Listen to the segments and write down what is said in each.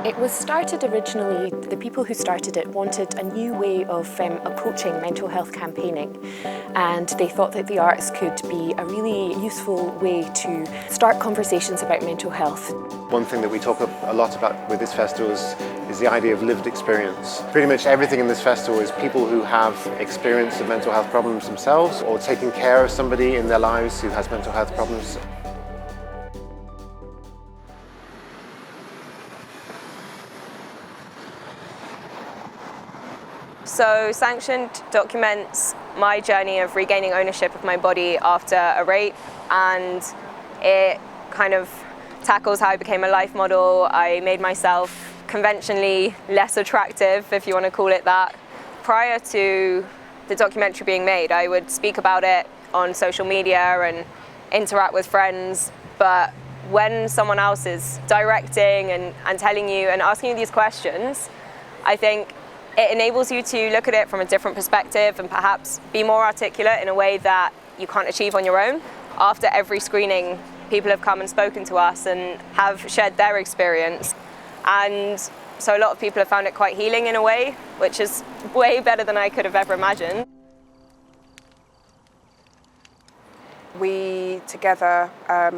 It was started originally, the people who started it wanted a new way of approaching mental health campaigning, and they thought that the arts could be a really useful way to start conversations about mental health. One thing that we talk a lot about with this festival is the idea of lived experience. Pretty much everything in this festival is people who have experience of mental health problems themselves or taking care of somebody in their lives who has mental health problems. So Sanctioned documents my journey of regaining ownership of my body after a rape, and it kind of tackles how I became a life model. I made myself conventionally less attractive, if you want to call it that. Prior to the documentary being made, I would speak about it on social media and interact with friends, but when someone else is directing and telling you and asking you these questions, I think it enables you to look at it from a different perspective and perhaps be more articulate in a way that you can't achieve on your own. After every screening, people have come and spoken to us and have shared their experience. And so a lot of people have found it quite healing in a way, which is way better than I could have ever imagined. We together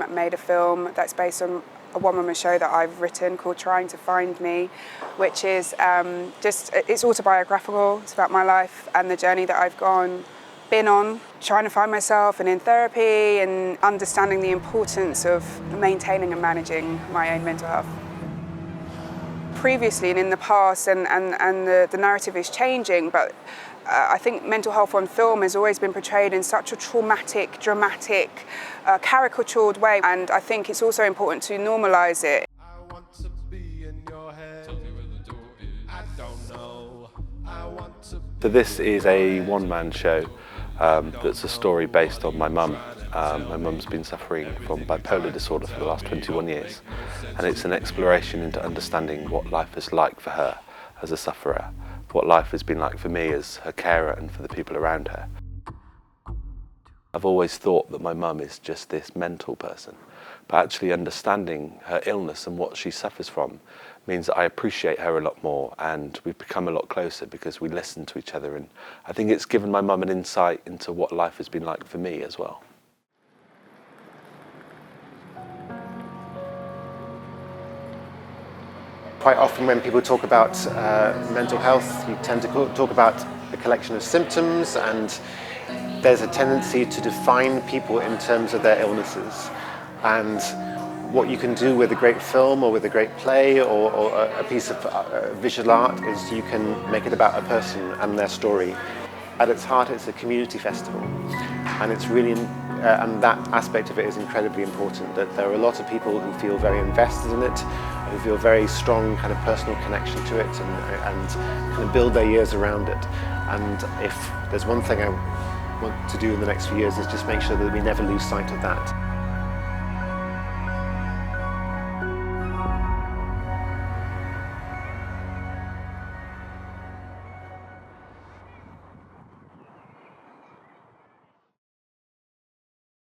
made a film that's based on a one-woman show that I've written called Trying to Find Me, which is it's autobiographical. It's about my life and the journey that I've been on, trying to find myself and in therapy and understanding the importance of maintaining and managing my own mental health. Previously and in the past, and the narrative is changing, but I think mental health on film has always been portrayed in such a traumatic, dramatic, caricatured way, and I think it's also important to normalise it. I want to be in your head. Tell me where the door is. I don't know. I want to. So this is a one-man show that's a story based on my mum. My mum's been suffering from bipolar disorder for the last 21 years, and it's an exploration into understanding what life is like for her as a sufferer, what life has been like for me as her carer and for the people around her. I've always thought that my mum is just this mental person, but actually understanding her illness and what she suffers from means that I appreciate her a lot more, and we've become a lot closer because we listen to each other, and I think it's given my mum an insight into what life has been like for me as well. Quite often when people talk about mental health, you tend to talk about a collection of symptoms, and there's a tendency to define people in terms of their illnesses. And what you can do with a great film or with a great play or a piece of visual art is you can make it about a person and their story. At its heart, it's a community festival, and it's really and that aspect of it is incredibly important, that there are a lot of people who feel very invested in it, who feel very strong kind of personal connection to it and kind of build their years around it. And if there's one thing I want to do in the next few years is just make sure that we never lose sight of that.